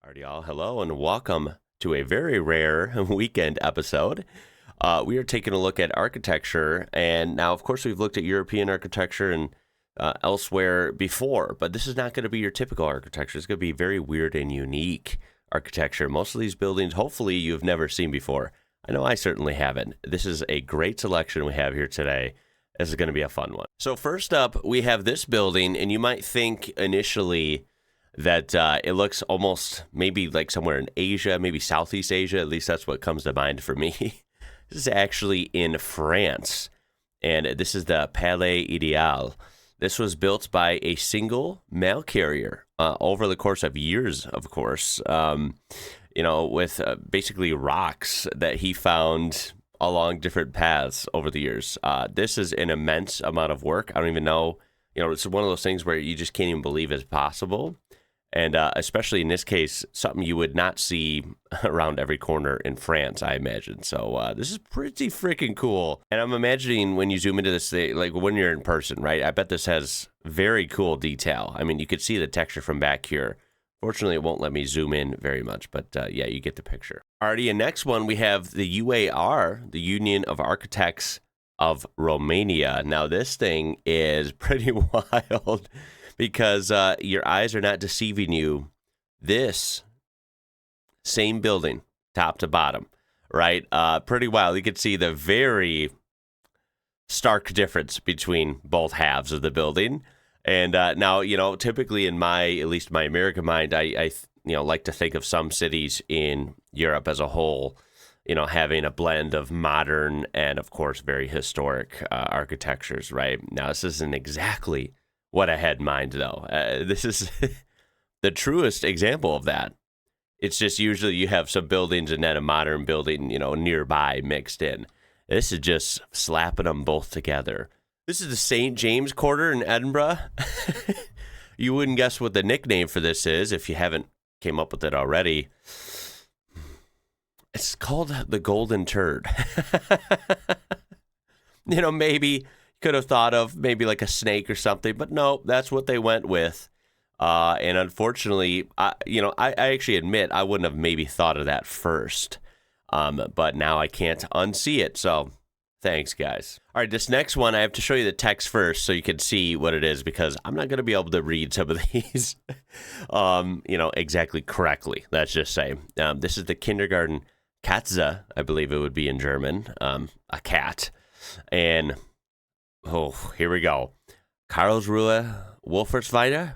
Alrighty, y'all. Hello and welcome to a very rare weekend episode. We are taking a look at architecture, and now, of course, we've looked at European architecture and elsewhere before, but this is not going to be your typical architecture. It's going to be very weird and unique architecture. Most of these buildings, hopefully, you've never seen before. I know I certainly haven't. This is a great selection we have here today. This is going to be a fun one. So first up, we have this building, and you might think initially that it looks almost maybe like somewhere in Asia, maybe Southeast Asia. At least that's what comes to mind for me. This is actually in France, and this is the Palais Idéal. This was built by a single mail carrier over the course of years, of course, with basically rocks that he found along different paths over the years. This is an immense amount of work. I don't even know, it's one of those things where you just can't even believe it's possible. And especially in this case, something you would not see around every corner in France, I imagine. So this is pretty freaking cool. And I'm imagining when you zoom into this, like when you're in person, right? I bet this has very cool detail. I mean, you could see the texture from back here. Fortunately, it won't let me zoom in very much, but yeah, you get the picture. Alrighty, and next one, we have the UAR, the Union of Architects of Romania. Now, this thing is pretty wild. Because your eyes are not deceiving you. This same building, top to bottom, right? Pretty wild. You can see the very stark difference between both halves of the building. And now, typically in at least my American mind, I like to think of some cities in Europe as a whole, having a blend of modern and, of course, very historic architectures, right? Now, this isn't exactly what I had in mind, though. This is the truest example of that. It's just usually you have some buildings and then a modern building, nearby mixed in. This is just slapping them both together. This is the St. James Quarter in Edinburgh. You wouldn't guess what the nickname for this is if you haven't came up with it already. It's called the Golden Turd. Maybe could have thought of maybe like a snake or something, but no, that's what they went with. And unfortunately, I actually admit I wouldn't have maybe thought of that first. But now I can't unsee it. So thanks, guys. All right, this next one, I have to show you the text first so you can see what it is, because I'm not going to be able to read some of these, exactly correctly. Let's just say this is the kindergarten Katze, I believe it would be in German, a cat. And oh, here we go. Karlsruhe, Wolfertsweide,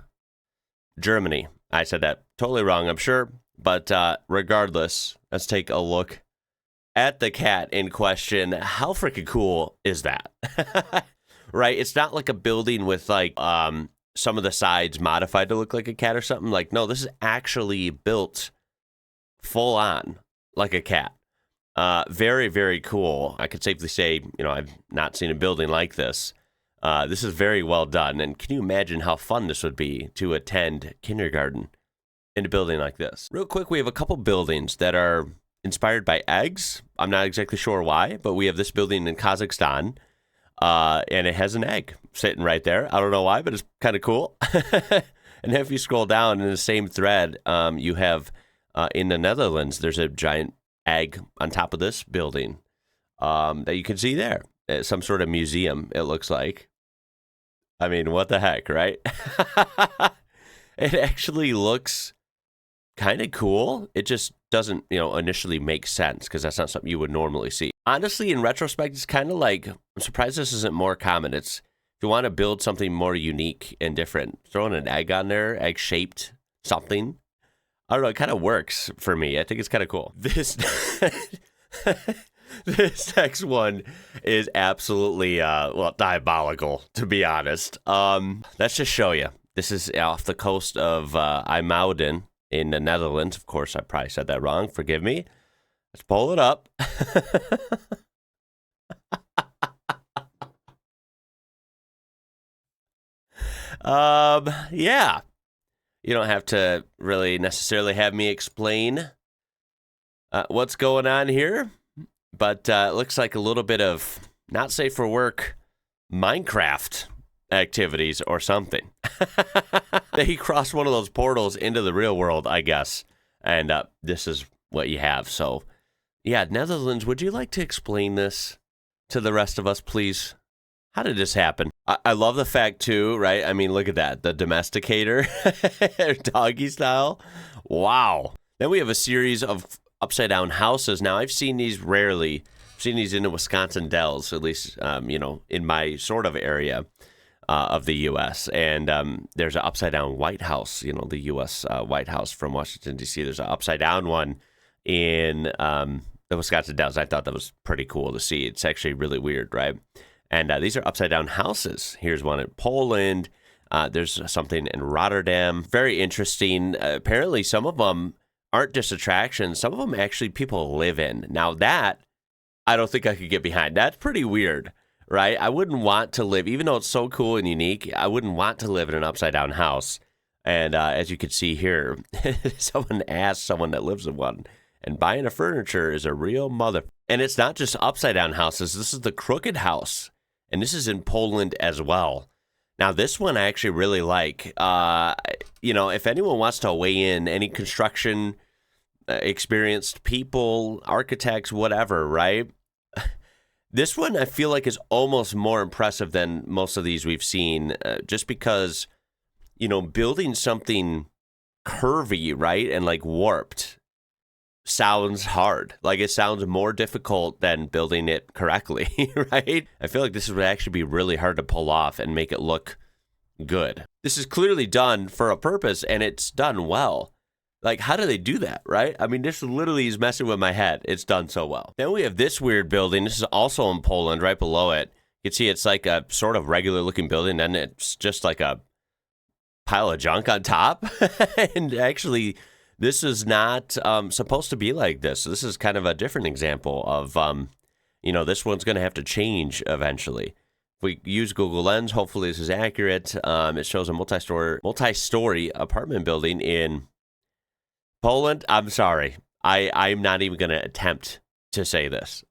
Germany. I said that totally wrong, I'm sure. But regardless, let's take a look at the cat in question. How freaking cool is that? Right? It's not like a building with like some of the sides modified to look like a cat or something. Like, no, this is actually built full on like a cat. Very, very cool. I could safely say, I've not seen a building like this. This is very well done. And can you imagine how fun this would be to attend kindergarten in a building like this? Real quick, we have a couple buildings that are inspired by eggs. I'm not exactly sure why, but we have this building in Kazakhstan, and it has an egg sitting right there. I don't know why, but it's kind of cool. And if you scroll down in the same thread, you have in the Netherlands, there's a giant egg on top of this building that you can see there. It's some sort of museum, it looks like. I mean, what the heck, right? It actually looks kind of cool. It just doesn't, initially make sense because that's not something you would normally see. Honestly, in retrospect, it's kind of like, I'm surprised this isn't more common. It's, if you want to build something more unique and different, throwing an egg on there, egg-shaped something, I don't know, it kind of works for me. I think it's kind of cool. This next one is absolutely, diabolical, to be honest. Let's just show you. This is off the coast of IJmuiden in the Netherlands. Of course, I probably said that wrong. Forgive me. Let's pull it up. Yeah. You don't have to really necessarily have me explain what's going on here, but it looks like a little bit of not safe for work Minecraft activities or something. They crossed one of those portals into the real world, I guess. And this is what you have. So, yeah, Netherlands, would you like to explain this to the rest of us, please? How did this happen? I love the fact, too, right? I mean, look at that. The Domestikator, doggy style. Wow. Then we have a series of upside-down houses. Now, I've seen these rarely. I've seen these in the Wisconsin Dells, at least, in my sort of area of the U.S. And there's an upside-down White House, the U.S. White House from Washington, D.C. There's an upside-down one in the Wisconsin Dells. I thought that was pretty cool to see. It's actually really weird, right? And these are upside-down houses. Here's one in Poland. There's something in Rotterdam. Very interesting. Apparently, some of them aren't just attractions. Some of them actually people live in. Now, that, I don't think I could get behind. That's pretty weird, right? I wouldn't want to live, even though it's so cool and unique, I wouldn't want to live in an upside-down house. And as you can see here, someone asked someone that lives in one, and buying a furniture is a real mother. And it's not just upside-down houses. This is the Crooked House. And this is in Poland as well. Now, this one I actually really like. If anyone wants to weigh in, any construction experienced people, architects, whatever, right? This one I feel like is almost more impressive than most of these we've seen, just because, building something curvy, right, and like warped sounds hard. Like, it sounds more difficult than building it correctly, right? I feel like this would actually be really hard to pull off and make it look good. This is clearly done for a purpose, and it's done well. Like, how do they do that, right? I mean, this literally is messing with my head. It's done so well. Then we have this weird building. This is also in Poland, right below it. You can see it's like a sort of regular-looking building, and it's just like a pile of junk on top. And actually, this is not supposed to be like this. This is kind of a different example of, this one's going to have to change eventually. If we use Google Lens, hopefully this is accurate. It shows a multi-story apartment building in Poland. I'm sorry. I'm not even going to attempt to say this.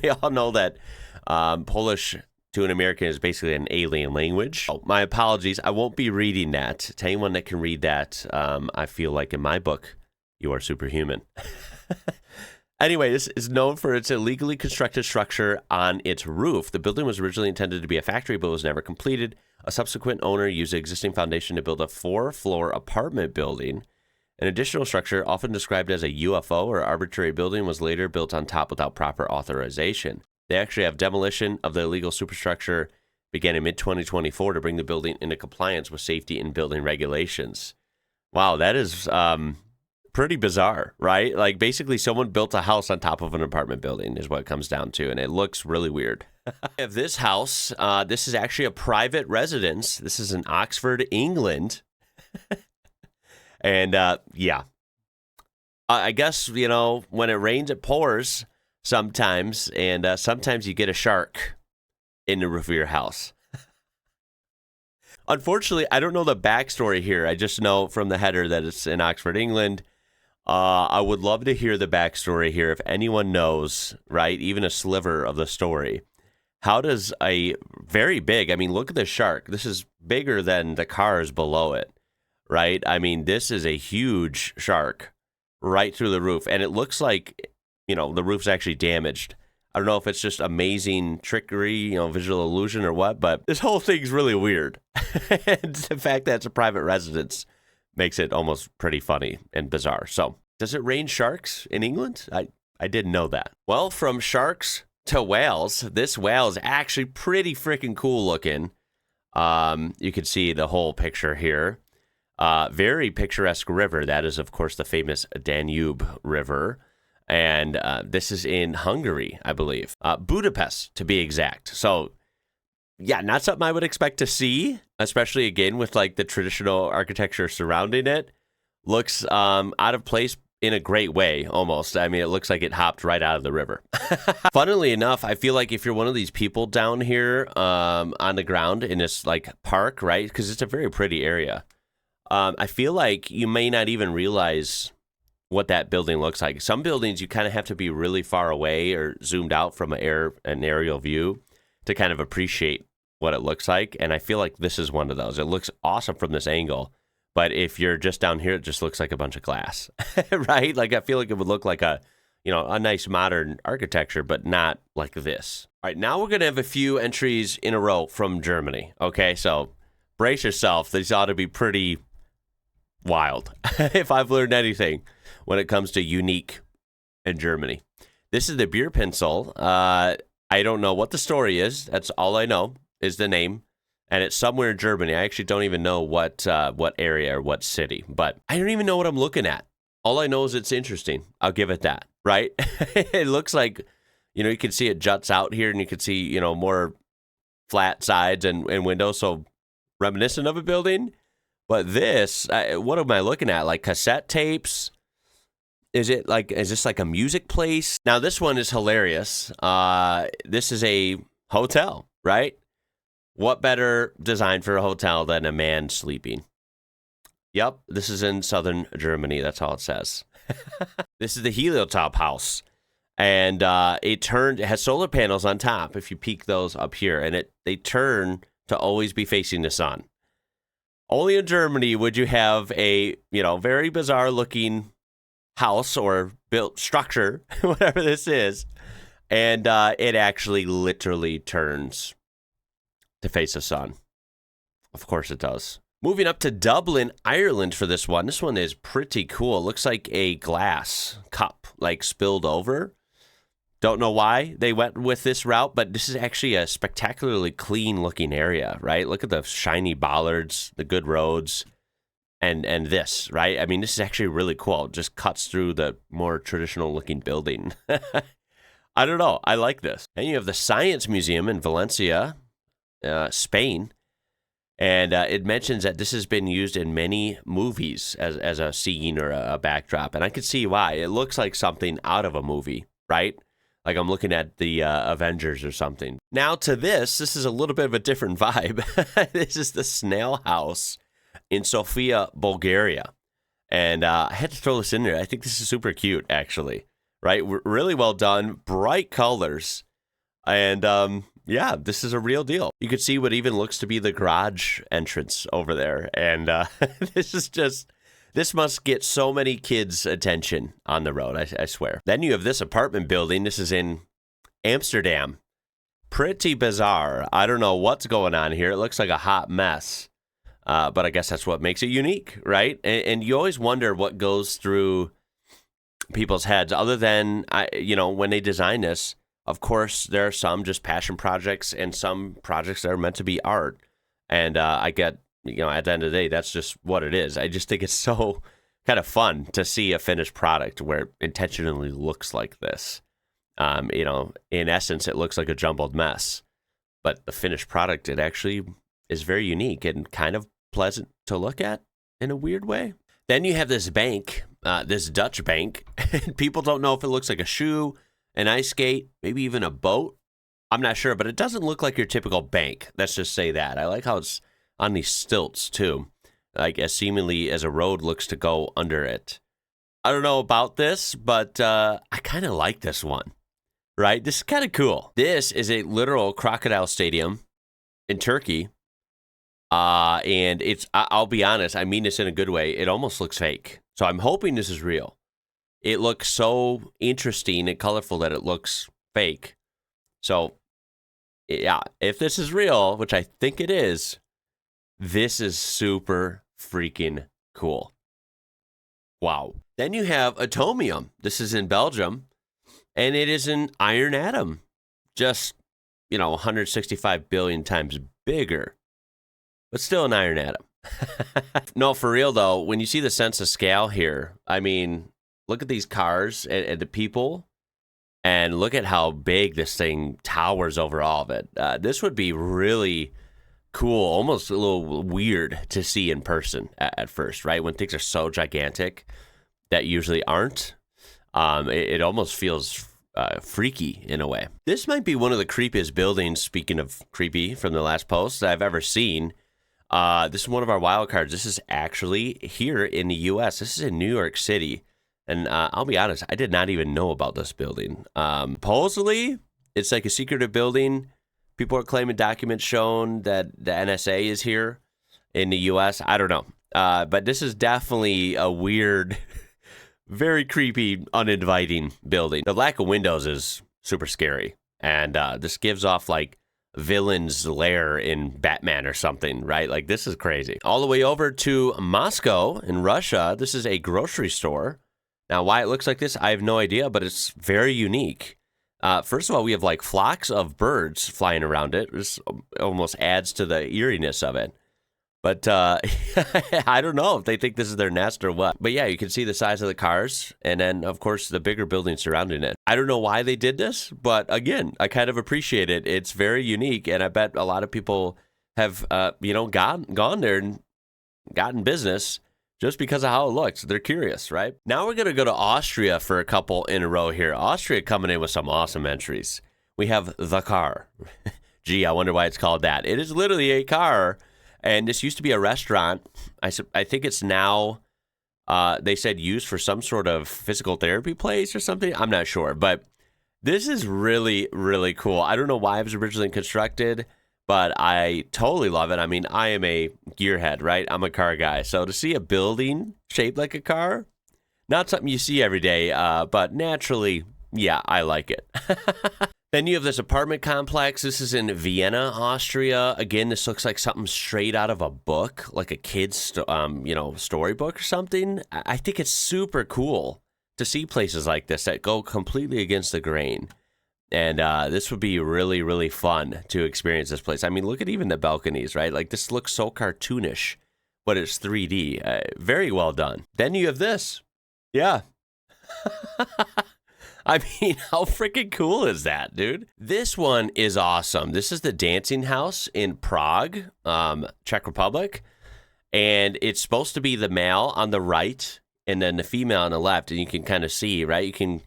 We all know that Polish to an American is basically an alien language. Oh, my apologies. I won't be reading that. To anyone that can read that, I feel like in my book, you are superhuman. Anyway, this is known for its illegally constructed structure on its roof. The building was originally intended to be a factory, but was never completed. A subsequent owner used the existing foundation to build a 4-floor apartment building. An additional structure, often described as a UFO or arbitrary building, was later built on top without proper authorization. They actually have demolition of the illegal superstructure began in mid-2024 to bring the building into compliance with safety and building regulations. Wow, that is pretty bizarre, right? Like, basically someone built a house on top of an apartment building is what it comes down to, and it looks really weird. I have this house. This is actually a private residence. This is in Oxford, England. And, I guess, when it rains, it pours sometimes, and sometimes you get a shark in the roof of your house. Unfortunately, I don't know the backstory here. I just know from the header that it's in Oxford, England. I would love to hear the backstory here. If anyone knows, right, even a sliver of the story. How does a very big, look at the shark. This is bigger than the cars below it, right? I mean, this is a huge shark right through the roof. And it looks like, the roof's actually damaged. I don't know if it's just amazing trickery, visual illusion or what, but this whole thing's really weird. And the fact that it's a private residence makes it almost pretty funny and bizarre. So, does it rain sharks in England? I didn't know that. Well, from sharks to whales, this whale is actually pretty freaking cool looking. You can see the whole picture here. Very picturesque river. That is, of course, the famous Danube River. And this is in Hungary, I believe. Budapest, to be exact. So, yeah, not something I would expect to see, especially, again, with, like, the traditional architecture surrounding it. Looks out of place in a great way, almost. I mean, it looks like it hopped right out of the river. Funnily enough, I feel like if you're one of these people down here on the ground in this, like, park, right, because it's a very pretty area, I feel like you may not even realize what that building looks like. Some buildings you kind of have to be really far away or zoomed out from an aerial view to kind of appreciate what it looks like. And I feel like this is one of those. It looks awesome from this angle, But if you're just down here, it just looks like a bunch of glass, right? Like I feel like it would look like a nice modern architecture, but not like this. All right, now we're going to have a few entries in a row from Germany. Okay, so brace yourself. These ought to be pretty wild if I've learned anything when it comes to unique in Germany. This is the beer pencil. I don't know what the story is. That's all I know is the name. And it's somewhere in Germany. I actually don't even know what area or what city. But I don't even know what I'm looking at. All I know is it's interesting. I'll give it that, right? It looks like, you can see it juts out here and you can see, more flat sides and windows. So reminiscent of a building. But this, what am I looking at? Like cassette tapes? Is this like a music place? Now, this one is hilarious. This is a hotel, right? What better design for a hotel than a man sleeping? Yep, this is in southern Germany. That's all it says. This is the heliotop house. And it has solar panels on top if you peek those up here. And they turn to always be facing the sun. Only in Germany would you have a, very bizarre looking house or built structure, whatever this is. And it actually literally turns to face the sun. Of course it does. Moving up to Dublin, Ireland for this one. This one is pretty cool. It looks like a glass cup, spilled over. Don't know why they went with this route, but this is actually a spectacularly clean looking area, right? Look at the shiny bollards, the good roads, and this, right? I mean, this is actually really cool. It just cuts through the more traditional looking building. I don't know. I like this. And you have the Science Museum in Valencia, Spain. And it mentions that this has been used in many movies as a scene or a backdrop. And I can see why. It looks like something out of a movie, right? Like I'm looking at the Avengers or something. Now to this is a little bit of a different vibe. This is the Snail house in Sofia, Bulgaria. And I had to throw this in there. I think this is super cute, actually, right? Really well done, bright colors. And yeah, this is a real deal. You could see what even looks to be the garage entrance over there. And this must get so many kids' attention on the road, I swear. Then you have this apartment building. This is in Amsterdam. Pretty bizarre. I don't know what's going on here. It looks like a hot mess. But I guess that's what makes it unique, right? And you always wonder what goes through people's heads other than, when they design this. Of course, there are some just passion projects and some projects that are meant to be art. And I get, at the end of the day, that's just what it is. I just think it's so kind of fun to see a finished product where it intentionally looks like this. In essence, it looks like a jumbled mess. But the finished product, it actually is very unique and kind of pleasant to look at in a weird way. Then you have this bank, this Dutch bank. People don't know if it looks like a shoe, an ice skate, maybe even a boat. I'm not sure, but it doesn't look like your typical bank. Let's just say that. I like how it's on these stilts, too, like as seemingly as a road looks to go under it. I don't know about this, but I kind of like this one, right? This is kind of cool. This is a literal Crocodile stadium in Turkey. And I'll be honest, I mean this in a good way. It almost looks fake. So I'm hoping this is real. It looks so interesting and colorful that it looks fake. So, yeah, if this is real, which I think it is, this is super freaking cool. Wow. Then you have atomium. This is in Belgium, and it is an iron atom. Just, 165 billion times bigger, but still an iron atom. No, for real, though, when you see the sense of scale here, I mean, look at these cars and the people, and look at how big this thing towers over all of it. This would be really cool, almost a little weird to see in person at first, right? When things are so gigantic that usually aren't. It almost feels freaky in a way. This might be one of the creepiest buildings, speaking of creepy, from the last post that I've ever seen. This is one of our wild cards. This is actually here in the U.S. This is in New York City. And I'll be honest, I did not even know about this building. Supposedly, it's like a secretive building. People are claiming documents shown that the NSA is here in the U.S. I don't know. But this is definitely a weird, very creepy, uninviting building. The lack of windows is super scary. And this gives off like villain's lair in Batman or something, right? Like, this is crazy. All the way over to Moscow in Russia, this is a grocery store. Now, why it looks like this, I have no idea, but it's very unique. First of all, we have like flocks of birds flying around it. This almost adds to the eeriness of it. But I don't know if they think this is their nest or what. But yeah, you can see the size of the cars. And then, of course, the bigger building surrounding it. I don't know why they did this. But again, I kind of appreciate it. It's very unique. And I bet a lot of people have, gone there and gotten business just because of how it looks. They're curious, right? Now we're going to go to Austria for a couple in a row here. Austria coming in with some awesome entries. We have the car. Gee, I wonder why it's called that. It is literally a car. And this used to be a restaurant. I think it's now, they said, used for some sort of physical therapy place or something. I'm not sure. But this is really, really cool. I don't know why it was originally constructed, but I totally love it. I mean, I am a gearhead, right? I'm a car guy. So to see a building shaped like a car, not something you see every day, but naturally, yeah, I like it. Then you have this apartment complex. This is in Vienna, Austria. Again, this looks like something straight out of a book, like a kid's, storybook or something. I think it's super cool to see places like this that go completely against the grain. And this would be really, really fun to experience this place. I mean, look at even the balconies, right? Like, this looks so cartoonish, but it's 3D. Very well done. Then you have this. Yeah. I mean, how freaking cool is that, dude? This one is awesome. This is the dancing house in Prague, Czech Republic. And it's supposed to be the male on the right and then the female on the left. And you can kind of see, right? You can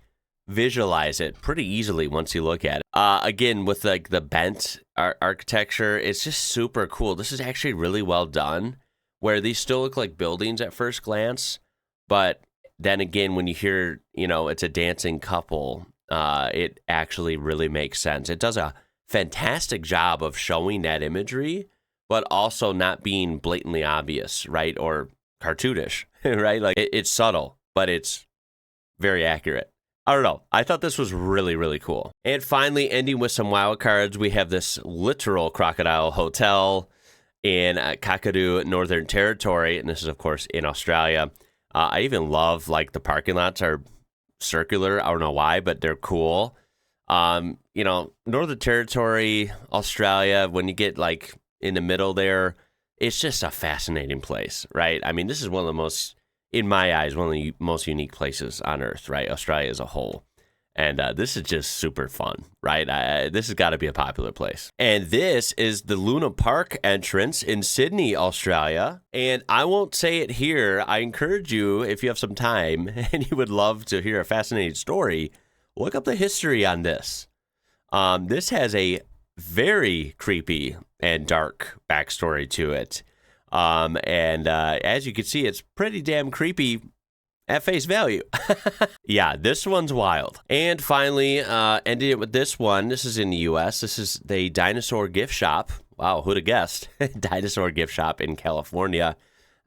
visualize it pretty easily once you look at it. Again, with like the bent architecture, it's just super cool. This is actually really well done, where these still look like buildings at first glance, but then again, when you hear, it's a dancing couple, it actually really makes sense. It does a fantastic job of showing that imagery, but also not being blatantly obvious, right? Or cartoonish, right? Like, it's subtle, but it's very accurate. I don't know. I thought this was really, really cool. And finally, ending with some wild cards, we have this literal Crocodile hotel in Kakadu, Northern Territory. And this is, of course, in Australia. I even love, like, the parking lots are circular. I don't know why, but they're cool. Northern Territory, Australia, when you get, like, in the middle there, it's just a fascinating place, right? I mean, this is one of the most, in my eyes, one of the most unique places on Earth, right? Australia as a whole. And this is just super fun, right? This has got to be a popular place. And this is the Luna Park entrance in Sydney, Australia. And I won't say it here. I encourage you, if you have some time and you would love to hear a fascinating story, look up the history on this. This has a very creepy and dark backstory to it. As you can see, it's pretty damn creepy at face value. Yeah, this one's wild. And finally, ending it with this one. This is in the U.S. This is the Dinosaur Gift Shop. Wow, who'd have guessed? Dinosaur Gift Shop in California.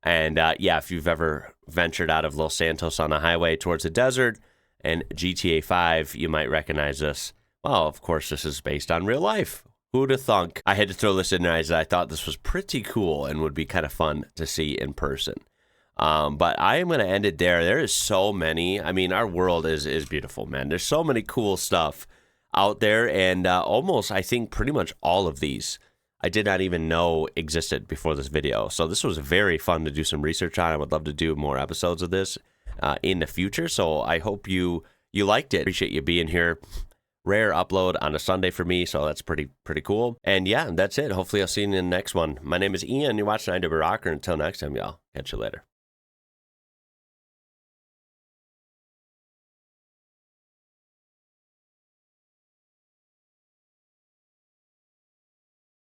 And if you've ever ventured out of Los Santos on the highway towards the desert and GTA 5, you might recognize this. Well, of course, this is based on real life. Who'd have thunk? I had to throw this in there as I thought this was pretty cool and would be kind of fun to see in person. But I am going to end it there. There is so many. I mean, our world is beautiful, man. There's so many cool stuff out there. And almost, I think, pretty much all of these I did not even know existed before this video. So this was very fun to do some research on. I would love to do more episodes of this in the future. So I hope you liked it. Appreciate you being here. Rare upload on a Sunday for me, so that's pretty cool. And yeah, that's it. Hopefully I'll see you in the next one. My name is Ian. You're watching IWrocker. Until next time, y'all. Catch you later.